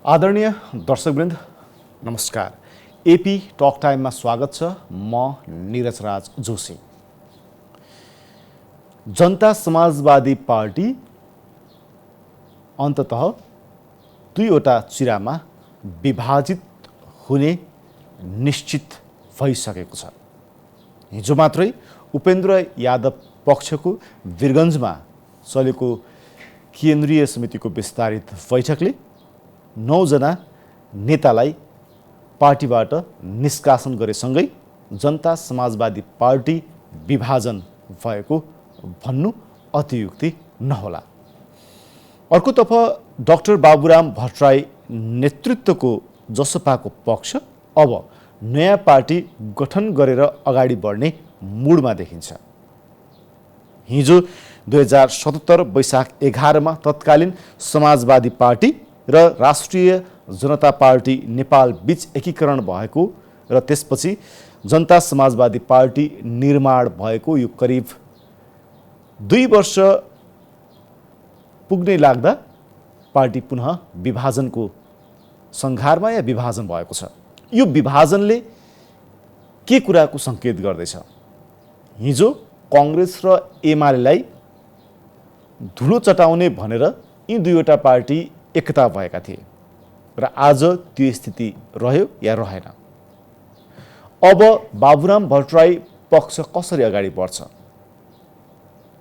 आदरणीय दर्शकवृन्द नमस्कार। AP talk टाइममा स्वागत छ। म नीरज राज जोशी। जनता समाजवादी पार्टी अन्ततः दुईवटा चिरामा विभाजित हुने निश्चित भइसकेको छ। हिजो मात्रै उपेन्द्र यादव पक्षको वीरगञ्जमा चलेको केन्द्रीय समितिको विस्तारित बैठकले 9 जना नेतालाई पार्टीबाट निष्कासन गरेसँगै जनता समाजवादी पार्टी विभाजन भएको भन्नु अतियुक्ति नहोला। अर्कोतर्फ डाक्टर बाबुराम भट्टराई नेतृत्वको जसपाको पक्ष अब नयाँ पार्टी गठन गरेर अगाडि बढ्ने मुडमा देखिन्छ। हिजो 2077 वैशाख 11 मा तत्कालीन समाजवादी पार्टी र राष्ट्रिय जनता पार्टी नेपाल बीच एकीकरण भएको र त्यसपछि जनता समाजवादी पार्टी निर्माण भएको यो करिब 2 वर्ष पुग्ने लाग्दा पार्टी पुनः विभाजनको संघारमा या विभाजन भएको छ। यो विभाजनले के कुराको संकेत गर्दैछ? हिजो कांग्रेस र एमालेलाई धुलो चटाउने भनेर यी दुईवटा पार्टी एकता भएका थिए र आज त्यो स्थिति रह्यो या रहेन। अब बाबुराम भट्टराई पक्ष कसरी अगाडि बढ्छ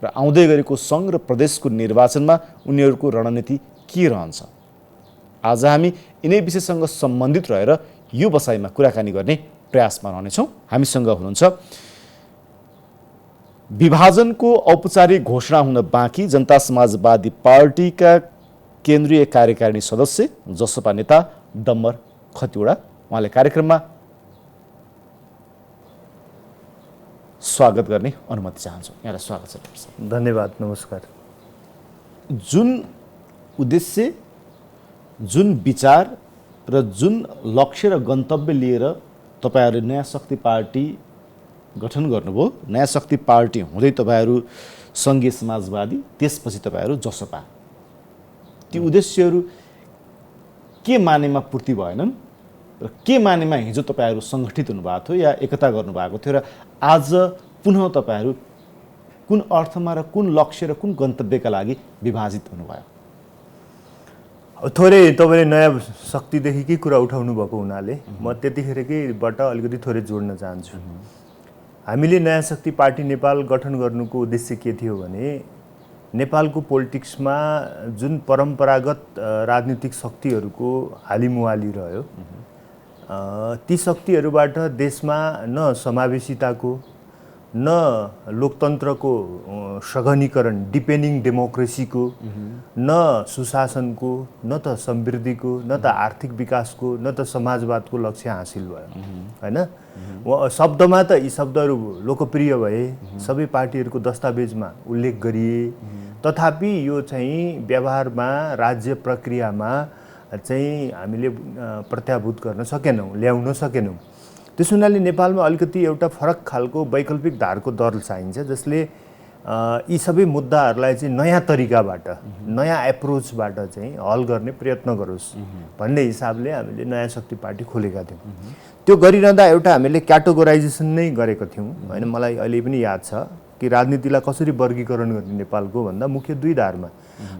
र आउँदै गरेको सङ्घ र प्रदेशको निर्वाचनमा उनीहरूको रणनीति के रहन्छ? आज हामी यिनै विषयसँग सम्बन्धित रहेर यो बसाइमा कुराकानी गर्ने प्रयासमा रहनेछौँ। हामीसँग हुनुहुन्छ विभाजनको औपचारिक घोषणा हुन बाँकी जनता समाजवादी पार्टीका केन्द्रीय कार्यकारिणी सदस्य जसपा नेता डम्बर खतिवडा। उहाँले कार्यक्रममा स्वागत गर्ने अनुमति चाहन्छु। यहाँलाई स्वागत छ। धन्यवाद, नमस्कार। जुन उद्देश्य, जुन विचार र जुन लक्ष्य र गन्तव्य लिएर तपाईहरुले नयाँ शक्ति पार्टी गठन गर्नुभयो, नयाँ शक्ति पार्टी हुँदै तपाईहरु संघीय समाजवादी, त्यसपछि तपाईहरु जसपा, ती उद्देश्यहरू के मानेमा पूर्ति भएनन् र के मानेमा हिजो तपाईहरु संगठित हुनुभएको थियो या एकता गर्नुभएको थियो र आज पुनः तपाईहरु कुन अर्थमा र कुन लक्ष्य र कुन गन्तव्यका लागि विभाजित हुनुभयो? थोरै तपाईले नयाँ शक्तिदेखिकै कुरा उठाउनु भएको हुनाले म त्यतिखेरकैबाट अलिकति थोरै जोड्न चाहन्छु। हामीले नयाँ शक्ति पार्टी नेपाल गठन गर्नुको उद्देश्य के थियो भने नेपालको पोलिटिक्समा जुन परम्परागत राजनीतिक शक्तिहरूको हालिमुहाली रह्यो, ती शक्तिहरूबाट देशमा न समावेशिताको, न लोकतन्त्रको सघनीकरण, डिपेनिङ डेमोक्रेसीको, न सुशासनको, न त समृद्धिको, न त आर्थिक विकासको, न त समाजवादको लक्ष्य हासिल भयो। हैन, शब्दमा त यी शब्दहरू लोकप्रिय भए, सबै पार्टीहरूको दस्तावेजमा उल्लेख गरिए, तथापि यो चाहिँ व्यवहारमा, राज्य प्रक्रियामा चाहिँ हामीले प्रत्याभूत गर्न सकेनौँ, ल्याउन सकेनौँ। त्यस हुनाले नेपालमा अलिकति एउटा फरक खालको वैकल्पिक धारको दल चाहिन्छ जसले यी सबै मुद्दाहरूलाई चाहिँ नयाँ तरिकाबाट, नयाँ एप्रोचबाट चाहिँ हल गर्ने प्रयत्न गरोस् भन्ने हिसाबले हामीले नयाँ शक्ति पार्टी खोलेका थियौँ। त्यो गरिरहँदा एउटा हामीले क्याटेगोराइजेसन नै गरेको थियौँ। होइन, मलाई अहिले पनि याद छ कि राजनीतिलाई कसरी वर्गीकरण गर्ने नेपालको भन्दा मुख्य 2 धारमा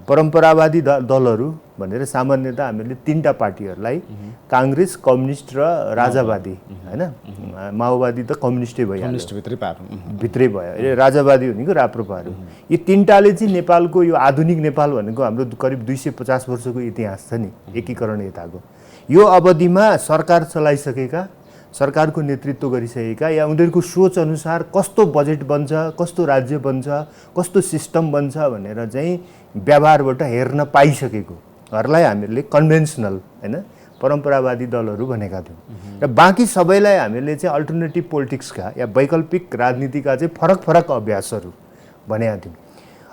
परम्परावादी दलहरू भनेर सामान्यतः हामीले 3टा पार्टीहरूलाई कांग्रेस, कम्युनिस्ट र राजावादी, हैन, माओवादी त कम्युनिस्टै भयो, भित्रै भयो, राजावादी भनेको राप्रपाहरू। यी 3टाले चाहिँ नेपालको यो आधुनिक नेपाल भनेको हाम्रो करिब 250 वर्षको इतिहास छ नि एकीकरण यताको। यो अवधिमा सरकार चलाइसकेका, सरकारको नेतृत्व गरिसकेका या उनीहरूको सोच अनुसार कस्तो बजेट बन्छ, कस्तो राज्य बन्छ, कस्तो सिस्टम बन्छ भनेर चाहिँ व्यवहारबाट हेर्न पाइसकेकोहरूलाई हामीले कन्भेन्सनल, हैन, परम्परावादी दलहरू भनेका थियौँ। र बाँकी सबैलाई हामीले चाहिँ अल्टरनेटिभ पोलिटिक्सका या वैकल्पिक राजनीतिका चाहिँ फरक फरक अभ्यासहरू भनेका थियौँ।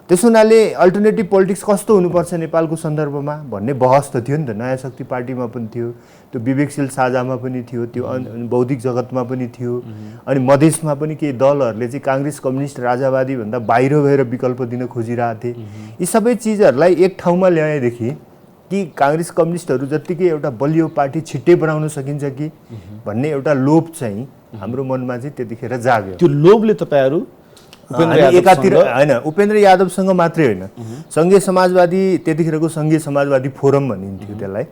त्यस हुनाले अल्टरनेटिभ पोलिटिक्स कस्तो हुनुपर्छ नेपालको सन्दर्भमा भन्ने बहस त थियो नि त। नयाँ शक्ति पार्टीमा पनि थियो, त्यो विवेकशील साझामा पनि थियो, त्यो बौद्धिक जगतमा पनि थियो, अनि मधेसमा पनि केही दलहरूले चाहिँ कांग्रेस, कम्युनिस्ट, राजावादी भन्दा बाहिर भएर विकल्प दिन खोजिरहेको थिए। यी सबै चिजहरूलाई एक ठाउँमा ल्याएदेखि कि काङ्ग्रेस कम्युनिस्टहरू जत्तिकै एउटा बलियो पार्टी छिट्टै बनाउन सकिन्छ कि भन्ने एउटा लोभ चाहिँ हाम्रो मनमा चाहिँ त्यतिखेर जाग्यो। त्यो लोभले तपाईँहरू एकातिर होइन उपेन्द्र यादवसँग मात्रै होइन, सङ्घीय समाजवादी त्यतिखेरको सङ्घीय समाजवादी फोरम भनिन्थ्यो त्यसलाई,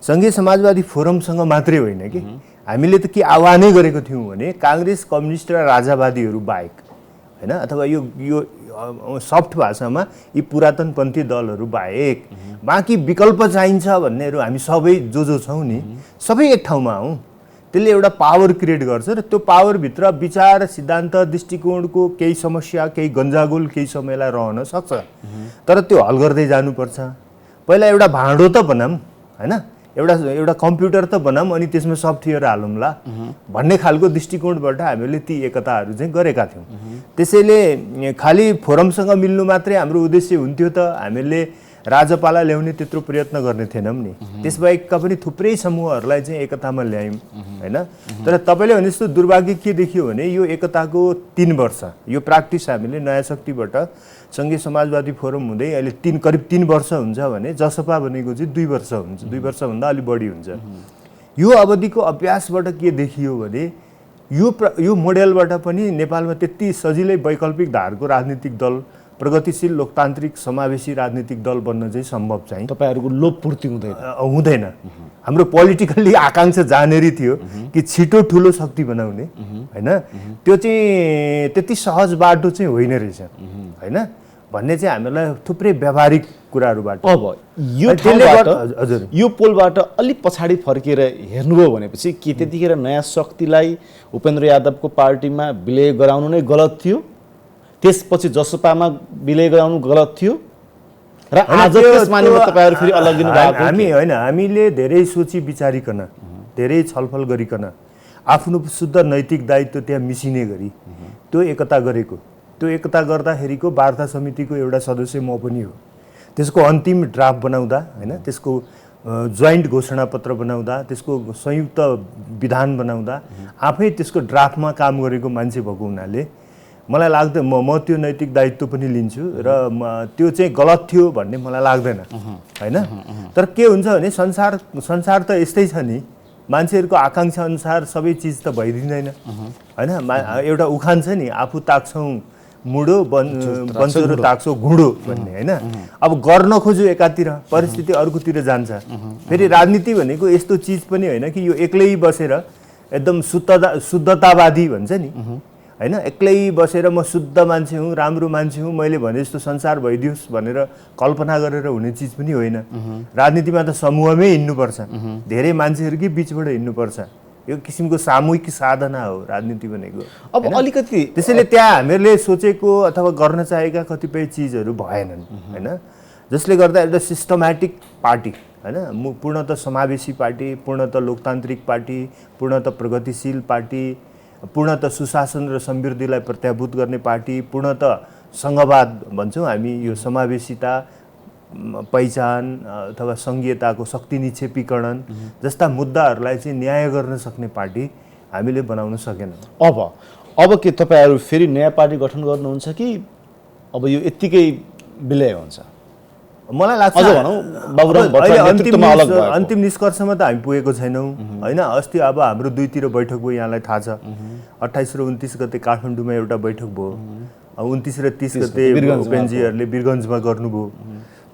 सङ्घीय समाजवादी फोरमसँग मात्रै होइन कि हामीले त के आह्वानै गरेको थियौँ भने काङ्ग्रेस कम्युनिस्ट र राजावादीहरू बाहेक होइन, अथवा यो सफ्ट भाषामा यी पुरातनपन्थी दलहरू बाहेक बाँकी विकल्प चाहिन्छ भन्नेहरू हामी सबै जो छौँ नि सबै एक ठाउँमा हौँ। त्यसले एउटा पावर क्रिएट गर्छ र त्यो पावरभित्र विचार सिद्धान्त दृष्टिकोणको केही समस्या केही गन्जागोल केही समयलाई रहन सक्छ, तर त्यो हल गर्दै जानुपर्छ। पहिला एउटा भाँडो त बनाऊँ होइन, एउटा कम्प्युटर त बनाऊँ अनि त्यसमा सफ्टवेयर हालौँला भन्ने खालको दृष्टिकोणबाट हामीले ती एकताहरू चाहिँ गरेका थियौँ। त्यसैले खालि फोरमसँग मिल्नु मात्रै हाम्रो उद्देश्य हुन्थ्यो त हामीले राजपाला ल्याउने त्यत्रो प्रयत्न गर्ने थिएनौँ नि, त्यसबाहेकका पनि थुप्रै समूहहरूलाई चाहिँ एकतामा ल्यायौँ होइन। तर तपाईँले भने जस्तो दुर्भाग्य के देखियो भने यो एकताको 3 वर्ष यो प्र्याक्टिस हामीले नयाँ शक्तिबाट सङ्घीय समाजवादी फोरम हुँदै अहिले करिब 3 वर्ष हुन्छ भने जसपा भनेको चाहिँ 2 वर्ष हुन्छ, 2 वर्षभन्दा अलि बढी हुन्छ। यो अवधिको अभ्यासबाट के देखियो भने यो मोडेलबाट पनि नेपालमा त्यति सजिलै वैकल्पिक धारको राजनीतिक दल प्रगतिशील लोकतान्त्रिक समावेशी राजनीतिक दल बन्न चाहिँ सम्भव चाहिँ तपाईँहरूको लोभ पूर्ति हुँदैन। हाम्रो पोलिटिकल्ली आकाङ्क्षा जानेरी थियो कि छिटो ठुलो शक्ति बनाउने होइन, त्यो चाहिँ त्यति सहज बाटो चाहिँ होइन रहेछ होइन भन्ने चाहिँ हामीलाई थुप्रै व्यावहारिक कुराहरूबाट। अब यो पोलबाट अलिक पछाडि फर्केर हेर्नुभयो भनेपछि के त्यतिखेर नयाँ शक्तिलाई उपेन्द्र यादवको पार्टीमा विलय गराउनु नै गलत थियो, त्यसपछि जसपामा विलय गराउनु गलत थियो र आज त्यस मानेमा तपाईँहरू फेरि अलग दिनु भएको? हामीले धेरै सोची विचारिकन धेरै छलफल गरिकन आफ्नो शुद्ध नैतिक दायित्व त्यहाँ मिसिने गरी त्यो एकता गरेको, त्यो एकता गर्दाखेरिको वार्ता समितिको एउटा सदस्य म पनि हो। त्यसको अन्तिम ड्राफ्ट बनाउँदा होइन, त्यसको जोइन्ट घोषणापत्र बनाउँदा, त्यसको संयुक्त विधान बनाउँदा आफै त्यसको ड्राफ्टमा काम गरेको मान्छे भएको हुनाले मलाई लाग्दैन म त्यो नैतिक दायित्व पनि लिन्छु र त्यो चाहिँ गलत थियो भन्ने मलाई लाग्दैन होइन। तर के हुन्छ भने संसार त यस्तै छ नि, मान्छेहरूको आकाङ्क्षा अनुसार सबै चिज त भइदिँदैन होइन। एउटा उखान छ नि, आफू ताक्छौँ मुडो बन्चो र ताक्छौ घुँडो भन्ने होइन। अब गर्न खोज्यो एकातिर परिस्थिति अर्कोतिर जान्छ। फेरि राजनीति भनेको यस्तो चिज पनि होइन कि यो एक्लै बसेर एकदम शुद्धतावादी भन्छ नि होइन, एक्लै बसेर म शुद्ध मान्छे हुँ राम्रो मान्छे हुँ मैले भने जस्तो संसार भइदियोस् भनेर कल्पना गरेर हुने चिज पनि होइन। राजनीतिमा त समूहमै हिँड्नुपर्छ, धेरै मान्छेहरूकै बिचबाट हिँड्नुपर्छ, यो किसिमको सामूहिक साधना हो राजनीति भनेको। अब अलिकति त्यसैले त्यहाँ हामीले सोचेको अथवा गर्न चाहेका कतिपय चिजहरू भएनन् होइन, जसले गर्दा एउटा सिस्टमेटिक पार्टी होइन, पूर्णतः समावेशी पार्टी, पूर्णतः लोकतान्त्रिक पार्टी, पूर्णतः प्रगतिशील पार्टी, पूर्णतः सुशासन र समृद्धिलाई प्रत्याभूत गर्ने पार्टी, पूर्णतः सङ्घवाद भन्छौँ हामी, यो समावेशिता पहिचान अथवा सङ्घीयताको शक्ति निक्षेपीकरण जस्ता मुद्दाहरूलाई चाहिँ न्याय गर्न सक्ने पार्टी हामीले बनाउन सकेनौँ। अब के तपाईँहरू फेरि नयाँ पार्टी गठन गर्नुहुन्छ कि अब यो यत्तिकै विलय हुन्छ? मलाई लाग्छ अन्तिम निष्कर्षमा त हामी पुगेको छैनौँ होइन। अस्ति अब हाम्रो 2तिर बैठक भयो, यहाँलाई थाहा छ, 28 र 29 गते काठमाडौँमा एउटा बैठक भयो, 29 र 30 गते उपेन्द्रजीहरूले वीरगन्जमा गर्नुभयो।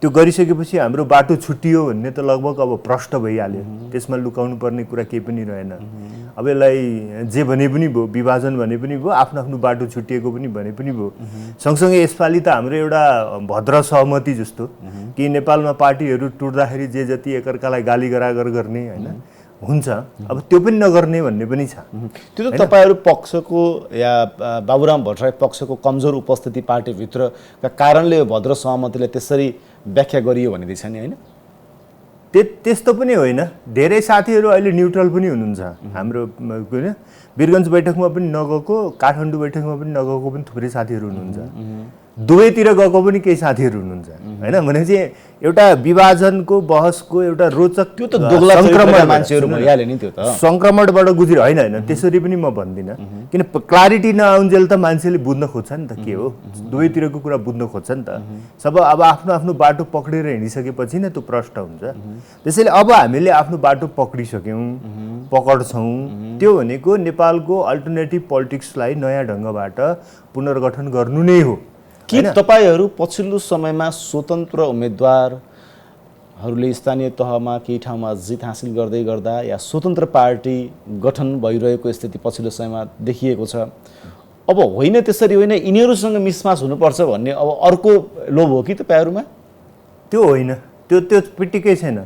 त्यो गरिसकेपछि हाम्रो बाटो छुट्टियो भन्ने त लगभग अब प्रष्ट भइहाल्यो, त्यसमा लुकाउनु पर्ने कुरा केही पनि रहेन। अब यसलाई जे भने पनि भयो, विभाजन भने पनि भयो, आफ्नो आफ्नो बाटो छुट्टिएको पनि भने पनि भयो। सँगसँगै यसपालि त हाम्रो एउटा भद्र सहमति जस्तो कि नेपालमा पार्टीहरू टुट्दाखेरि जे जति एकअर्कालाई गाली गरागर गर्ने होइन हुन्छ, अब त्यो पनि नगर्ने भन्ने पनि छ। त्यो त तपाईँहरू पक्षको या बाबुराम भट्टराई पक्षको कमजोर उपस्थिति पार्टीभित्रका कारणले यो भद्र सहमतिलाई त्यसरी व्याख्या गरियो भन्ने छ नि होइन? त्यस्तो पनि होइन, धेरै साथीहरू अहिले न्युट्रल पनि हुनुहुन्छ हाम्रो होइन। वीरगन्ज बैठकमा पनि नगएको, काठमाडौँ बैठकमा पनि नगएको पनि थुप्रै साथीहरू हुनुहुन्छ दुवैतिर गएको पनि केही साथीहरू हुनुहुन्छ हैन भनेपछि एउटा विभाजनको बहसको एउटा रोचक त्यो त दोगला चरित्रका मान्छेहरू भइहाल्यो नि त्यो त संक्रमणबाट गुज्र हैन त्यसरी पनि म भन्दिनँ किन क्लारिटी नआउन्जेल त मान्छेले बुझ्न खोज्छ नि त के हो दुवैतिरको कुरा बुझ्न खोज्छ नि त सब अब आफ्नो आफ्नो बाटो पक्रेर हिँडिसकेपछि नै त्यो प्रष्ट हुन्छ त्यसैले अब हामीले आफ्नो बाटो पक्रिसक्यौँ पकडछौँ त्यो भनेको नेपालको अल्टरनेटिभ पोलिटिक्सलाई नयाँ ढङ्गबाट पुनर्गठन गर्नु नै हो के तपाईहरू पछिल्लो समयमा स्वतन्त्र उम्मेदवारहरूले स्थानीय तहमा केही ठाउँमा जित हासिल गर्दै गर्दा या स्वतन्त्र पार्टी गठन भइरहेको स्थिति पछिल्लो समयमा देखिएको छ अब होइन त्यसरी होइन यिनीहरूसँग मिसमास हुनुपर्छ भन्ने अब अर्को लोभ हो कि तपाईँहरूमा त्यो होइन त्यो पिटिकै छैन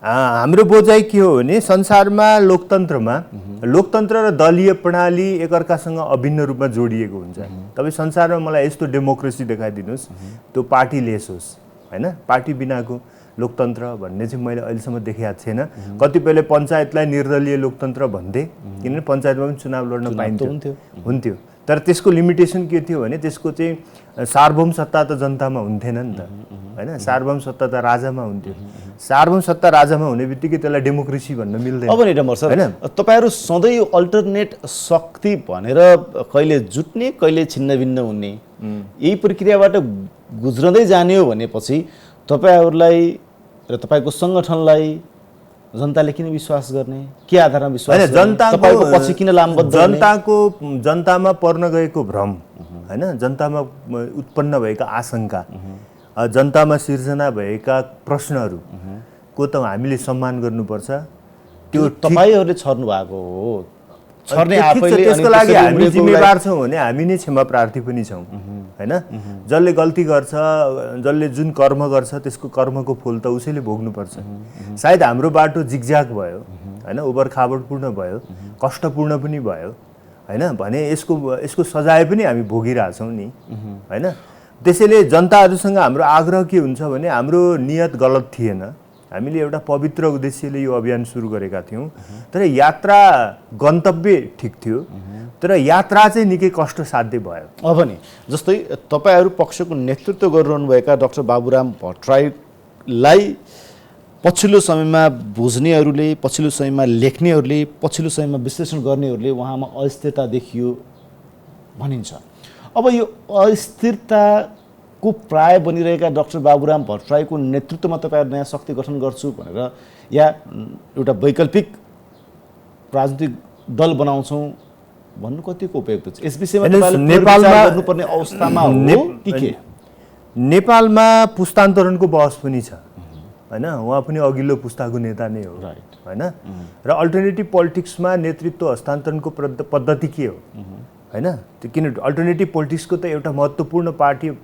हाम्रो बोझाइ के हो भने संसारमा लोकतन्त्र र दलीय प्रणाली एकअर्कासँग अभिन्न रूपमा जोडिएको हुन्छ तपाईँ संसारमा मलाई यस्तो डेमोक्रेसी देखाइदिनुहोस् त्यो पार्टी लेस होस् हैन पार्टी बिनाको लोकतन्त्र भन्ने चाहिँ मैले अहिलेसम्म देखेको छैन कतिपयले पञ्चायतलाई निर्दलीय लोकतन्त्र भन्थे किनभने पञ्चायतमा पनि चुनाव लड्न पाइन्थ्यो हुन्थ्यो तर त्यसको लिमिटेसन के थियो भने त्यसको चाहिँ सार्वभौम सत्ता त जनतामा हुन्थेन नि त हैन सार्वभौम सत्ता त राजामा हुन्थ्यो सार्वभौम सत्ता राजामा हुने बित्तिकै त्यसलाई डेमोक्रेसी भन्न मिल्दैन अब नि डम्बर सर तपाईहरू सधैँ यो अल्टरनेट शक्ति भनेर कहिले जुट्ने कहिले छिन्नभिन्न हुने यही प्रक्रियाबाट गुज्रदै जाने हो भनेपछि तपाईहरूलाई र तपाईको संगठनलाई जनताले किन विश्वास गर्ने के आधारमा विश्वास गर्ने तपाईको पछि किन लामबद्ध जनतामा पर्न गएको भ्रम हैन जनतामा उत्पन्न भएका आशंका जनतामा सिर्जना भएका प्रश्नहरूको त हामीले सम्मान गर्नुपर्छ त्यो तपाईहरूले छर्नु भएको हो छर्ने आफैले त्यसको लागि हामी जिम्मेवार छौँ भने हामी नै क्षमा प्रार्थी पनि छौँ हैन जसले गल्ती गर्छ जसले जुन कर्म गर्छ त्यसको कर्मको फल त उसैले भोग्नुपर्छ सायद हाम्रो बाटो जिगज्याग भयो हैन उबरखाबडपूर्ण भयो कष्टपूर्ण पनि भयो हैन भने यसको सजाय पनि हामी भोगिरहेछौँ नि हैन त्यसैले जनताहरूसँग हाम्रो आग्रह के हुन्छ भने हाम्रो नियत गलत थिएन हामीले एउटा पवित्र उद्देश्यले यो अभियान सुरु गरेका थियौँ तर यात्रा गन्तव्य ठिक थियो तर यात्रा चाहिँ निकै कष्टसाध्य भयो अब नि जस्तै तपाईहरू पक्षको नेतृत्व गरिरहनुभएका डाक्टर बाबुराम भट्टराईलाई पछिल्लो समयमा बुझ्नेहरूले पछिल्लो समयमा लेख्नेहरूले पछिल्लो समयमा विश्लेषण गर्नेहरूले उहाँमा अस्थिरता देखियो भनिन्छ अब यो अस्थिरताको प्राय बनिरहेका डाक्टर बाबुराम भट्टराईको नेतृत्वमा तपाईहरू नयाँ शक्ति गठन गर्छु भनेर या एउटा वैकल्पिक राजनीतिक दल बनाउँछौँ भन्नु कतिको उपयुक्त छ यस विषयमा नेपालमा गर्नुपर्ने अवस्थामा हो कि के नेपालमा पुस्तान्तरणको बहस पनि छ हैन उहाँ पनि अघिल्लो पुस्ताको नेता नै हो हैन र अल्टरनेटिभ पोलिटिक्समा नेतृत्व हस्तान्तरणको पद्धति के हो हैन त्यो किन अल्टरनेटिभ पोलिटिक्सको त एउटा महत्त्वपूर्ण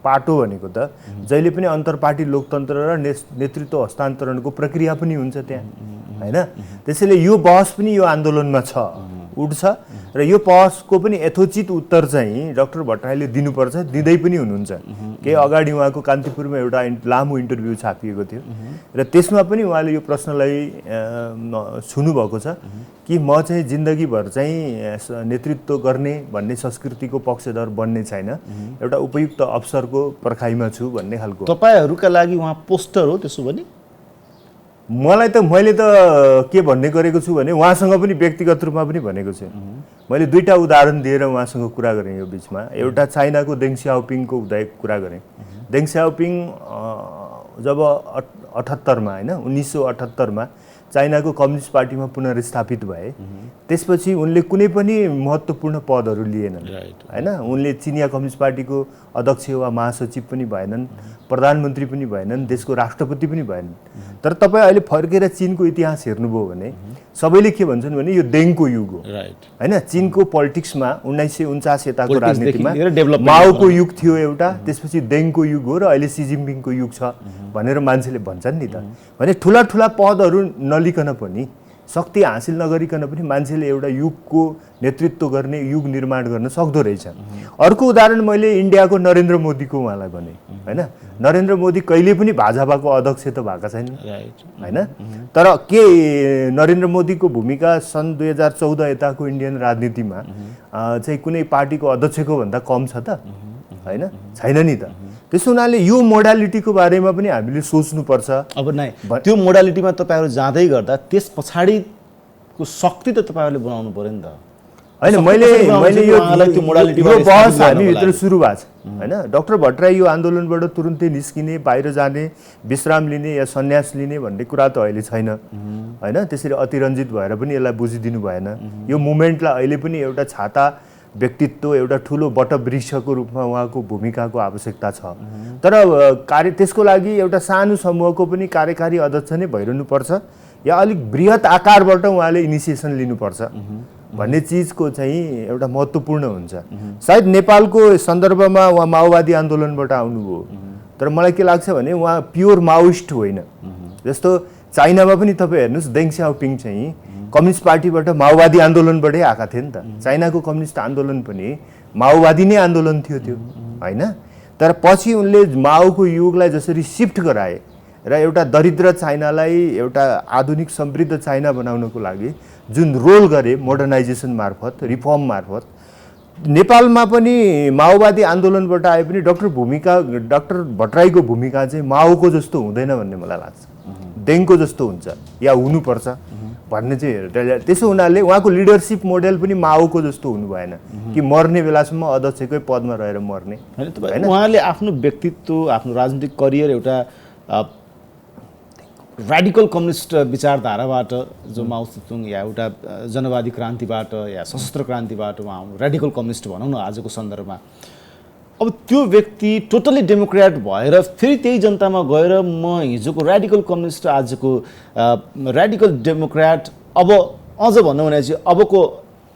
पाटो भनेको त जहिले पनि अन्तरपार्टी लोकतन्त्र र नेतृत्व हस्तान्तरणको प्रक्रिया पनि हुन्छ त्यहाँ हैन त्यसैले यो बहस पनि यो आन्दोलनमा छ उठ्छ र यो बहसको पनि यथोचित उत्तर चाहिँ डाक्टर भट्टराईले दिनुपर्छ दिँदै पनि हुनुहुन्छ केही अगाडि उहाँको कान्तिपुरमा एउटा लामो इन्टरभ्यू छापिएको थियो र त्यसमा पनि उहाँले यो प्रश्नलाई छुनुभएको छ कि म चाहिँ जिन्दगीभर चाहिँ नेतृत्व गर्ने भन्ने संस्कृतिको पक्षधर बन्ने छैन एउटा उपयुक्त अवसरको पर्खाइमा छु भन्ने खालको तपाईहरूका लागि उहाँ पोस्टर हो त्यसो भने मैले त के भन्ने गरेको छु भने उहाँसँग पनि व्यक्तिगत रूपमा पनि भनेको छु मैले दुईटा उदाहरण दिएर उहाँसँग कुरा गरेँ यो बिचमा एउटा चाइनाको देङ स्याओपिङको कुरा गरेँ देङ स्याओपिङ जब 78 मा हैन 1978 मा चाइनाको कम्युनिस्ट पार्टीमा पुनर्स्थापित भए त्यसपछि उनले कुनै पनि महत्त्वपूर्ण पदहरू लिएनन् हैन उनले चिनिया कम्युनिस्ट पार्टीको अध्यक्ष वा महासचिव पनि भएनन् प्रधानमन्त्री पनि भएनन् देशको राष्ट्रपति पनि भएनन् तर तपाईँ अहिले फर्केर चीनको इतिहास हेर्नुभयो भने सबैले के भन्छन् भने यो देङको युग हो हैन चीनको पोलिटिक्समा 1949 यताको राजनीतिमा माओको युग थियो एउटा त्यसपछि देङको युग हो र अहिले सी जिनपिङको युग छ भनेर मान्छेले भन्छन् नि त भने ठुला ठुला पदहरू नलिकन पनि शक्ति हासिल नगरिकन पनि मान्छेले एउटा युगको नेतृत्व गर्ने युग निर्माण गर्न सक्दो रहेछ अर्को उदाहरण मैले इन्डियाको नरेन्द्र मोदीको उहाँलाई भने हैन नरेन्द्र मोदी कहिले पनि भाजपाको अध्यक्ष त भएका छैन हैन तर के नरेन्द्र मोदीको भूमिका सन् 2014 यताको इन्डियन राजनीतिमा चाहिँ कुनै पार्टीको अध्यक्षको भन्दा कम छ त होइन छैन नि त। त्यसो हुनाले यो मोडालिटीको बारेमा पनि हामीले सोच्नुपर्छ। अब नै त्यो मोडालिटीमा तपाईँहरू जाँदै गर्दा त्यस पछाडिको शक्ति त तपाईँहरूले बनाउनु पर्यो नि त। होइन मैले यो बहस हामीभित्र सुरु भएको छ होइन। डाक्टर भट्टराई यो आन्दोलनबाट तुरुन्तै निस्किने, बाहिर जाने, विश्राम लिने या सन्यास लिने भन्ने कुरा त अहिले छैन होइन। त्यसरी अतिरञ्जित भएर पनि यसलाई बुझिदिनु भएन। यो मुभमेन्टलाई अहिले पनि एउटा छाता व्यक्तित्व, एउटा ठुलो वटवृक्षको रूपमा उहाँको भूमिकाको आवश्यकता छ। तर त्यसको लागि एउटा सानो समूहको पनि कार्यकारी अध्यक्ष नै भइरहनुपर्छ या अलिक बृहत आकारबाट उहाँले इनिसिएसन लिनुपर्छ भन्ने चिजको चाहिँ एउटा महत्त्वपूर्ण हुन्छ। सायद नेपालको सन्दर्भमा उहाँ माओवादी आन्दोलनबाट आउनुभयो, तर मलाई के लाग्छ भने उहाँ प्योर माओइस्ट होइन। जस्तो चाइनामा पनि तपाईँ हेर्नुहोस्, देङ स्याओपिङ चाहिँ कम्युनिस्ट पार्टीबाट माओवादी आन्दोलनबाटै आएका थिए नि त। चाइनाको कम्युनिस्ट आन्दोलन पनि माओवादी नै आन्दोलन थियो त्यो होइन। तर पछि उनले माओको युगलाई जसरी सिफ्ट गराए र एउटा दरिद्र चाइनालाई एउटा आधुनिक समृद्ध चाइना बनाउनको लागि जुन रोल गरे मोडर्नाइजेसन मार्फत, रिफर्म मार्फत, नेपालमा पनि माओवादी आन्दोलनबाट आए पनि डाक्टर भट्टराईको भूमिका चाहिँ माओको जस्तो हुँदैन भन्ने मलाई लाग्छ। देङको जस्तो हुन्छ या हुनुपर्छ भन्ने चाहिँ। त्यसो हुनाले उहाँको लिडरसिप मोडेल पनि माओको जस्तो हुनु भएन कि मर्ने बेलासम्म अध्यक्षकै पदमा रहेर मर्ने होइन। उहाँले आफ्नो व्यक्तित्व, आफ्नो राजनीतिक करियर एउटा र्याडिकल कम्युनिस्ट विचारधाराबाट जो माओ सेतुङ या एउटा जनवादी क्रान्तिबाट या सशस्त्र क्रान्तिबाट उहाँ र्याडिकल कम्युनिस्ट भनौँ न आजको सन्दर्भमा, अब त्यो व्यक्ति टोटली डेमोक्रेट भएर फेरि त्यही जनतामा गएर म हिजोको र्याडिकल कम्युनिस्ट आजको र्याडिकल डेमोक्रेट अब अझ भनौँ भने चाहिँ अबको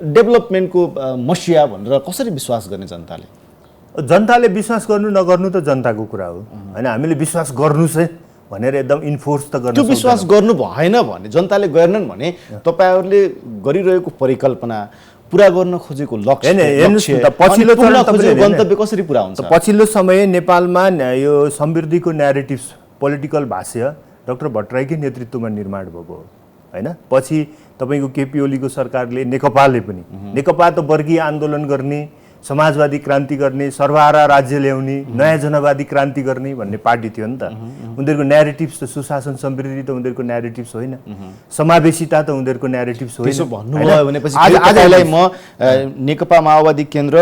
डेभलपमेन्टको मसिया भनेर कसरी विश्वास गर्ने जनताले? जनताले विश्वास गर्नु नगर्नु त जनताको कुरा हो होइन। हामीले विश्वास गर्नुहोस् है भनेर एकदम इन्फोर्स त गर्नु, त्यो विश्वास गर्नु भएन भने, जनताले गरेनन् भने तपाईँहरूले गरिरहेको परिकल्पना, पुरा गर्न खोजेको लक्ष्य, गन्तव्य कसरी पुरा हुन्छ? पछिल्लो समय नेपालमा यो समृद्धिको न्यारेटिभ्स, पोलिटिकल भाष्य डाक्टर भट्टराईकै नेतृत्वमा निर्माण भएको हो होइन। पछि तपाईँको केपी ओलीको सरकारले, नेकपाले पनि, नेकपा त वर्गीय आन्दोलन गर्ने, समाजवादी क्रान्ति गर्ने, सर्वहारा राज्य ल्याउने, नयाँ जनवादी क्रान्ति गर्ने भन्ने पार्टी थियो नि त। उनीहरूको न्यारेटिभ्स त सुशासन समृद्धि त उनीहरूको न्यारेटिभ्स होइन, समावेशिता त उनीहरूको न्यारेटिभ्स होइन। त्यसो भन्नुभयो भनेपछि आजलाई म नेकपा माओवादी केन्द्र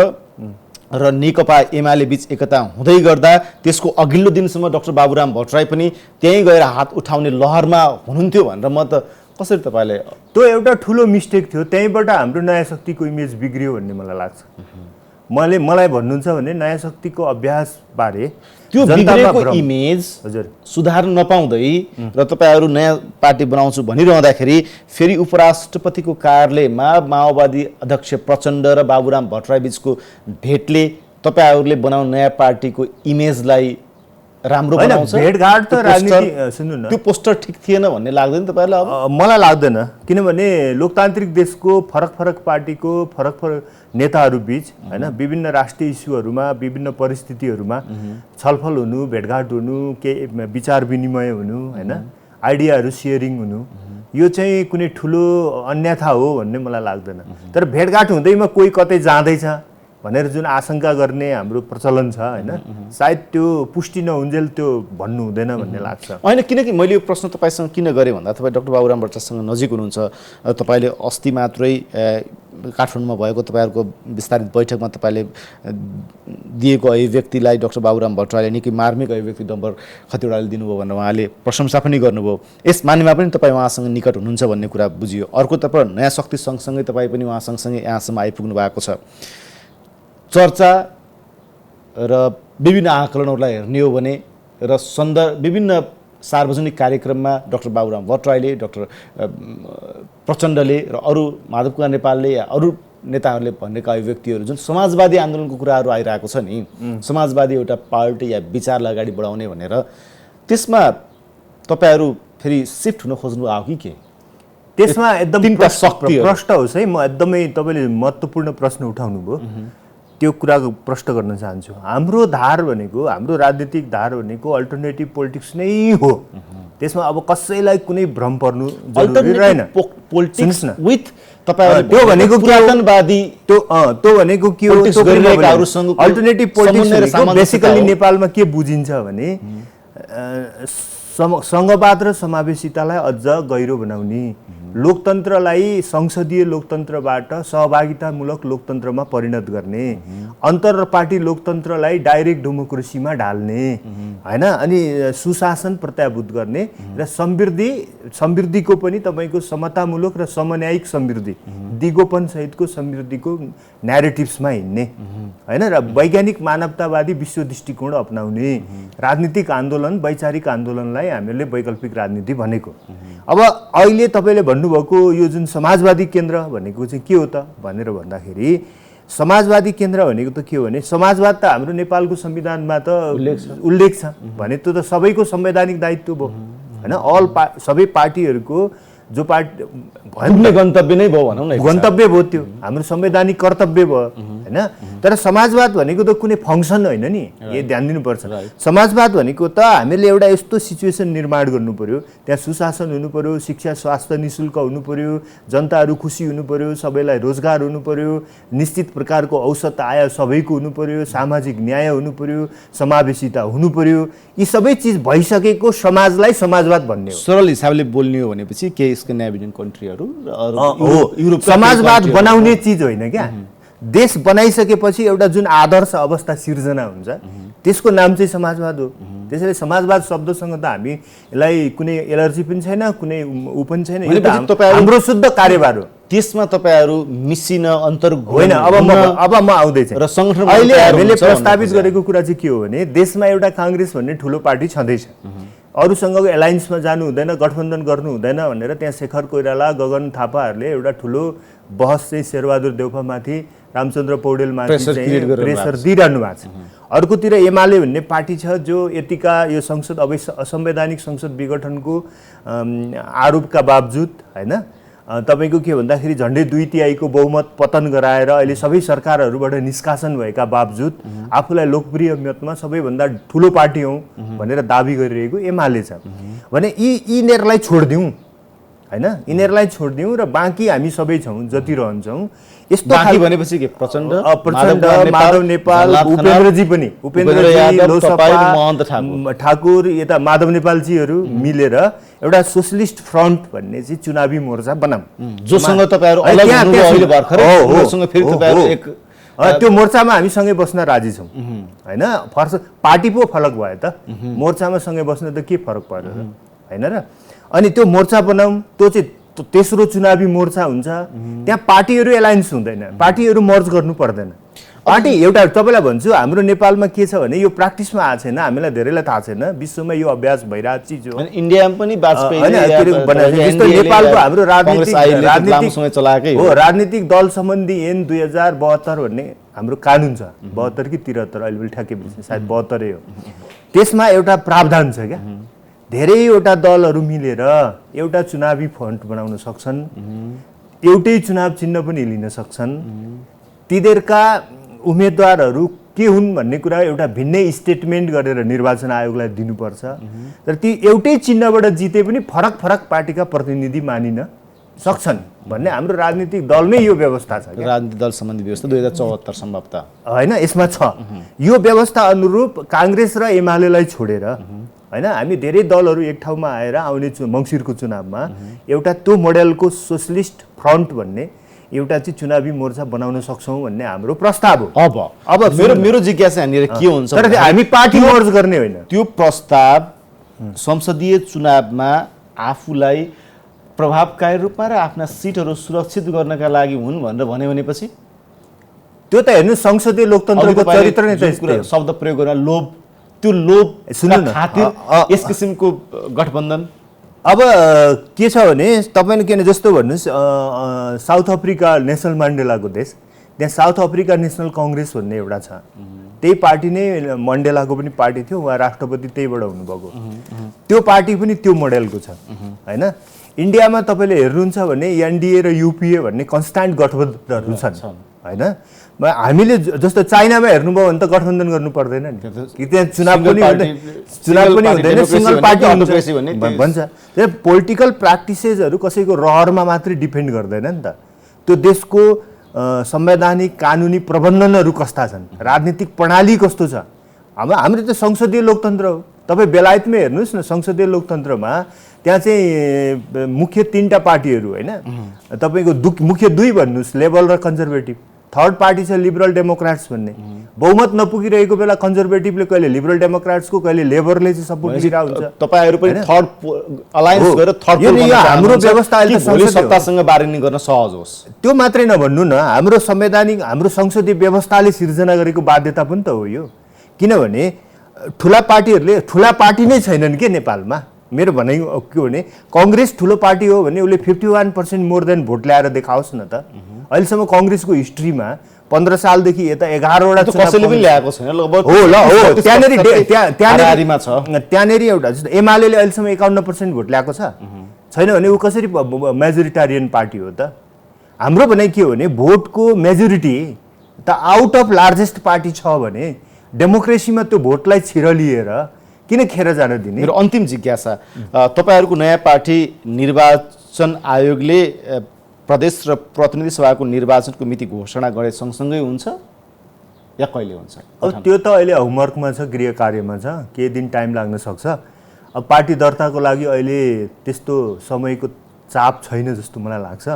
र नेकपा एमाले बीच एकता हुँदै गर्दा त्यसको अघिल्लो दिनसम्म डाक्टर बाबुराम भट्टराई पनि त्यहीँ गएर हात उठाउने लहरमा हुनुहुन्थ्यो भनेर म त कसरी तपाईँले? त्यो एउटा ठुलो मिस्टेक थियो, त्यहीँबाट हाम्रो नयाँ शक्तिको इमेज बिग्रियो भन्ने मलाई लाग्छ। मलाई भन्नुहुन्छ भने नयाँ शक्तिको अभ्यासबारे त्यो बिग्रेको इमेज सुधार्न नपाउँदै र तपाईँहरू नयाँ पार्टी बनाउँछु भनिरहँदाखेरि फेरि उपराष्ट्रपतिको कार्यालयमा माओवादी अध्यक्ष प्रचण्ड र बाबुराम भट्टराई बीचको भेटले तपाईँहरूले बनाउने नयाँ पार्टीको इमेजलाई राम्रो बनाउँछ? भेटघाट त राजनीति, सुन्नु न, त्यो पोस्टर ठिक थिएन भन्ने लाग्दैन तपाईँलाई? अब मलाई लाग्दैन, किनभने लोकतान्त्रिक देशको फरक फरक पार्टीको फरक फरक नेताहरू बीच होइन विभिन्न राष्ट्रिय इस्युहरूमा, विभिन्न परिस्थितिहरूमा छलफल हुनु, भेटघाट हुनु, के विचार विनिमय हुनु होइन, आइडियाहरू सेयरिङ हुनु, यो चाहिँ कुनै ठुलो अन्यथा हो भन्ने मलाई लाग्दैन। तर भेटघाट हुँदैमा कोही कतै जाँदैछ भनेर जुन आशंका गर्ने हाम्रो प्रचलन छ होइन, सायद त्यो पुष्टि नहुन्जेल त्यो भन्नु हुँदैन भन्ने लाग्छ। होइन, किनकि मैले यो प्रश्न तपाईँसँग किन गरेँ भन्दा तपाईँ डाक्टर बाबुराम भट्टराईसँग नजिक हुनुहुन्छ। तपाईँले अस्ति मात्रै काठमाडौँमा भएको तपाईँहरूको विस्तारित बैठकमा तपाईँले दिएको अभिव्यक्तिलाई डाक्टर बाबुराम भट्टराईले निकै मार्मिक अभिव्यक्ति डम्बर खतिवडाले दिनुभयो भनेर उहाँले प्रशंसा पनि गर्नुभयो। यस मानेमा पनि तपाईँ उहाँसँग निकट हुनुहुन्छ भन्ने कुरा बुझियो। अर्कोतर्फ नयाँ शक्ति सँगसँगै तपाईँ पनि उहाँ सँगसँगै यहाँसम्म आइपुग्नु भएको छ। चर्चा र विभिन्न आकलनहरूलाई हेर्ने हो भने र विभिन्न सार्वजनिक कार्यक्रममा डाक्टर बाबुराम भट्टराईले, डाक्टर प्रचण्डले र अरू माधव कुमार नेपालले या अरू नेताहरूले भनेका अभिव्यक्तिहरू जुन समाजवादी आन्दोलनको कुराहरू आइरहेको छ नि, समाजवादी एउटा पार्टी या विचारलाई अगाडि बढाउने भनेर, त्यसमा तपाईँहरू फेरि सिफ्ट हुन खोज्नु आयो कि के? त्यसमा एकदम प्रश्न होस् है, म एकदमै तपाईँले महत्त्वपूर्ण प्रश्न उठाउनु भयो। त्यो कुराको प्रश्न गर्न चाहन्छु। हाम्रो धार भनेको, हाम्रो राजनीतिक धार भनेको अल्टरनेटिभ पोलिटिक्स नै हो। त्यसमा अब कसैलाई कुनै भ्रम पर्नु जरुरी रहेन। पोलिटिक्स न विथ तपाईहरु त्यो भनेको पुरातनवादी त्यो भनेको के हो? अल्टरनेटिभ पोलिटिक्स भनेको बेसिकली नेपालमा के बुझिन्छ भने संघवाद र समावेशितालाई अझ गहिरो बनाउने, लोकतन्त्रलाई संसदीय लोकतन्त्रबाट सहभागितामूलक लोकतन्त्रमा परिणत गर्ने, अन्तर पार्टी लोकतन्त्रलाई डाइरेक्ट डेमोक्रेसीमा ढाल्ने हैन, अनि सुशासन प्रत्याभूत गर्ने र समृद्धिको पनि तपाईको समतामूलक र समन्यायिक समृद्धि, दिगोपन सहितको समृद्धिको न्यारेटिभ्समा हिँड्ने हैन, र वैज्ञानिक मानवतावादी विश्व दृष्टिकोण अपनाउने राजनीतिक आन्दोलन, वैचारिक आन्दोलनलाई हामीले वैकल्पिक राजनीति भनेको। अब अहिले तपाईले भन्नुभएको यो जुन समाजवादी केन्द्र भनेको चाहिँ के हो त भनेर भन्दाखेरि, समाजवादी केन्द्र भनेको त के हो भने, समाजवाद त हाम्रो नेपालको संविधानमा त उल्लेख छ भने त्यो त सबैको संवैधानिक दायित्व भयो हैन। सबै पार्टीहरूको जो पार्टी भन्ने गन्तव्य नै भयो भनौँ न, गन्तव्य भयो, त्यो हाम्रो संवैधानिक कर्तव्य भयो हैन। तर समाजवाद भनेको त कुनै फङ्सन होइन नि, यो ध्यान दिनुपर्छ। समाजवाद भनेको त हामीले एउटा यस्तो सिचुएसन निर्माण गर्नु पर्यो, त्यहाँ सुशासन हुनु पर्यो, शिक्षा स्वास्थ्य निशुल्क हुनु पर्यो, जनताहरू खुसी हुनु पर्यो, सबैलाई रोजगार हुनु पर्यो, निश्चित प्रकारको औसत आय सबैको हुनु पर्यो, सामाजिक न्याय हुनु पर्यो, समावेशिता हुनु पर्यो। यी सबै चिज भइसकेको समाजलाई समाजवाद भन्ने हो। सरल हिसाबले बोल्ने हो भनेपछि के स्क्यान्डिनेभियन कन्ट्रीहरू युरोप समाजवाद बनाउने चिज होइन क्या। देश बनाइसकेपछि एउटा जुन आदर्श अवस्था सिर्जना हुन्छ त्यसको नाम चाहिँ समाजवाद हो। त्यसैले समाजवाद शब्दसँग त हामी यसलाई कुनै एलर्जी पनि छैन, कुनै ऊ पनि छैन, हाम्रो शुद्ध कार्यभार हो। त्यसमा तपाईहरु मिसिन अन्तर होइन। अब म आउँदैछु र संगठन अहिले हामीले प्रस्तावित गरेको कुरा चाहिँ के हो भने, देशमा एउटा कांग्रेस भन्ने ठुलो पार्टी छँदैछ, अरूसँगको एलायन्समा जानु हुँदैन, गठबन्धन गर्नु हुँदैन भनेर त्यहाँ शेखर कोइराला, गगन थापाहरूले एउटा ठुलो बहस चाहिँ शेरबहादुर देउपामाथि, रामचन्द्र पौडेलमाथि चाहिँ प्रेसर दिइरहनु भएको छ। अर्कोतिर एमाले भन्ने पार्टी छ जो यतिका यो संसद असंवैधानिक संसद विघटनको आरोपका बावजुद हैन, तपाईको के भन्दाखेरि झन्डै 2/3 बहुमत पतन गराएर अहिले सबै सरकारहरूबाट निष्कासन भएका बावजुद आफूलाई लोकप्रिय मतमा सबैभन्दा ठुलो पार्टी हौ भनेर दाबी गरिरहेको एमाले छ भने यिनीहरूलाई छोड्दिउँ हैन, यिनीहरूलाई छोड्दिउँ र बाँकी हामी सबै छौँ जति रहन्छौँ। यस्तो बाँकी भनेपछि के प्रचण्ड, माधव नेपाल, उपेन्द्रजी पनि, उपेन्द्रजी, लोसपा, ठाकुर, यता माधव नेपालजीहरू मिलेर एउटा सोशलिस्ट फ्रन्ट भन्ने चाहिँ चुनावी मोर्चा बनाऊँ, जोसँग तपाईहरु अलग हुनुभयो अहिले भर्खरै, जोसँग फेरि तपाईहरु एक त्यो मोर्चामा हामी सँगै बस्न राजी छौँ हैन। पार्टी पो फरक भयो त, मोर्चामा सँगै बस्न त के फरक पर्यो र हैन र। अनि त्यो मोर्चा बनाऊँ, त्यो चाहिँ तेस्रो चुनावी मोर्चा हुन्छ। त्यहाँ पार्टीहरू एलायन्स हुँदैन, पार्टीहरू मर्ज गर्नु पर्दैन। पार्टी एउटा तपाईलाई भन्छु, हाम्रो नेपालमा के छ भने यो प्र्याक्टिसमा आएको छैन, हामीलाई धेरैलाई थाहा छैन, विश्वमा यो अभ्यास भइरहेको चिज हो। इन्डियामा पनि नेपालको हाम्रो राजनीतिक दल सम्बन्धी ऐन 2072 भन्ने हाम्रो कानुन छ, 72 कि 73 अहिले पनि ठ्याक्कै बिर्सेँ, सायद 72 हो। त्यसमा एउटा प्रावधान छ क्या, धेरैवटा दलहरू मिलेर एउटा चुनावी फ्रन्ट बनाउन सक्छन्, एउटै चुनाव चिन्ह पनि लिन सक्छन्। तिनीहरूका उम्मेदवारहरू के हुन् भन्ने कुरा एउटा भिन्नै स्टेटमेन्ट गरेर निर्वाचन आयोगलाई दिनुपर्छ। तर ती एउटै चिन्हबाट जिते पनि फरक फरक पार्टीका प्रतिनिधि मानिन सक्छन् भन्ने हाम्रो राजनीतिक दलमै यो व्यवस्था छ। राजनीतिक दल सम्बन्धी व्यवस्था 2074 सम्भवतः हैन, यसमा छ। यो व्यवस्था अनुरूप कांग्रेस र एमालेलाई छोडेर हैन, हामी धेरै दलहरू एक ठाउँमा आएर आउने मङ्सिरको चुनावमा एउटा त्यो मोडेलको सोशलिस्ट फ्रन्ट भन्ने एउटा चाहिँ चुनावी मोर्चा बनाउन सक्छौँ भन्ने हाम्रो प्रस्ताव हो। अब मेरो जिज्ञासा यहाँनिर के हुन्छ, तर हामी पार्टी मर्ज गर्ने होइन। त्यो प्रस्ताव संसदीय चुनावमा आफूलाई प्रभावकारी रूपमा र आफ्ना सिटहरू सुरक्षित गर्नका लागि हुन् भनेर भन्यो भनेपछि त्यो त हेर्नु संसदीय लोकतन्त्रको चरित्र नै त शब्द प्रयोग गर्न लोभ, त्यो लोभ खातिर यस किसिमको गठबन्धन। अब के छ भने तपाईले किन जस्तो भन्नुस्, साउथ अफ्रिका नेसनल मण्डेलाको देश, त्यहाँ साउथ अफ्रिका नेसनल कांग्रेस भन्ने एउटा छ, त्यही पार्टी नै मण्डेलाको पनि पार्टी थियो, उहाँ राष्ट्रपति त्यहीबाट हुनुभएको। त्यो पार्टी पनि त्यो मोडेलको छ हैन। इन्डियामा तपाईले हेर्नुहुन्छ भने एनडीए र यूपीए भन्ने कन्स्ट्यान्ट गठबन्धनहरू छन् हैन। हामीले जस्तो चाइनामा हेर्नुभयो भने त गठबन्धन गर्नु पर्दैन नि कि त्यहाँ चुनाव पनि हुँदैन सिंगल पार्टी भन्छ। त्यही पोलिटिकल प्र्याक्टिसेसहरू कसैको रहरमा मात्रै डिपेन्ड गर्दैन नि त। त्यो देशको संवैधानिक कानुनी प्रबन्धनहरू कस्ता छन्, राजनीतिक प्रणाली कस्तो छ। हाम्रो त संसदीय लोकतन्त्र हो। तपाईँ बेलायतमै हेर्नुहोस् न, संसदीय लोकतन्त्रमा त्यहाँ चाहिँ मुख्य 3टा पार्टीहरू होइन, तपाईँको मुख्य 2 भन्नुहोस्, लेबर र कन्जर्भेटिभ। थर्ड पार्टी छ लिबरल डेमोक्राट्स भन्ने। बहुमत नपुगिरहेको बेला कन्जर्भेटिभले कहिले लिबरल डेमोक्राट्सको, कहिले लेबरले चाहिँ सपोर्ट गरिरहेको हुन्छ। तपाईहरु पनि थर्ड अलायन्स गरेर थर्ड हाम्रो व्यवस्था अहिले सत्तासँग बार्गेनिङ गर्न सहज होस्। त्यो मात्रै नभन्नु न, हाम्रो संवैधानिक हाम्रो संसदीय व्यवस्थाले सिर्जना गरेको बाध्यता पनि त हो यो। किनभने ठुला पार्टी नै छैनन् के नेपालमा। मेरो भनाइ के हो भने कांग्रेस ठुलो पार्टी हो भने उसले 51% मोर देन भोट ल्याएर देखाओस् न त। अहिलेसम्म कांग्रेसको हिस्ट्रीमा 15 सालदेखि यता 11वटा कसैले पनि ल्याएको छैन लगभग। हो ल हो, त्यहाँनेरि एउटा जस्तो एमाले अहिलेसम्म 51% भोट ल्याएको छैन भने ऊ कसरी मेजोरिटारियन पार्टी हो त। हाम्रो भनाइ के हो भने भोटको मेजोरिटी त आउट अफ लार्जेस्ट पार्टी छ भने डेमोक्रेसीमा त्यो भोटलाई छिरलिएर किन खेर जान दिने। मेरो अन्तिम जिज्ञासा, तपाईहरुको नयाँ पार्टी निर्वाचन आयोगले प्रदेश र प्रतिनिधि सभाको निर्वाचनको मिति घोषणा गरे सँगसँगै हुन्छ या कहिले हुन्छ? अब त्यो त अहिले होमवर्कमा छ, गृह कार्यमा छ, केही दिन टाइम लाग्न सक्छ। अब पार्टी दर्ताको लागि अहिले त्यस्तो समयको चाप छैन जस्तो मलाई लाग्छ।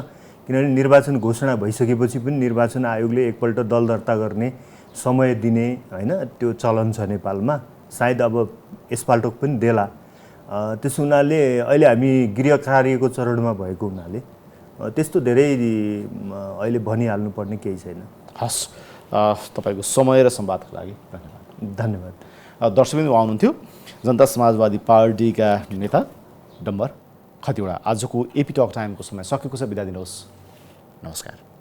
किनभने निर्वाचन घोषणा भइसकेपछि पनि निर्वाचन आयोगले एकपल्ट दल दर्ता गर्ने समय दिने होइन त्यो चलन छ नेपालमा। सायद अब यसपल्ट पनि देला। त्यसो हुनाले अहिले हामी गृह कार्यको चरणमा भएको हुनाले त्यस्तो धेरै अहिले भनिहाल्नुपर्ने केही छैन। हस्, तपाईको समय र संवादको लागि धन्यवाद। दर्शकबिन्दु आउनुहुन्थ्यो जनता समाजवादी पार्टीका नेता डम्बर खतिवडा। आजको एपी टक टाइमको समय सकेको छ, बिदा दिनुहोस्। नमस्कार।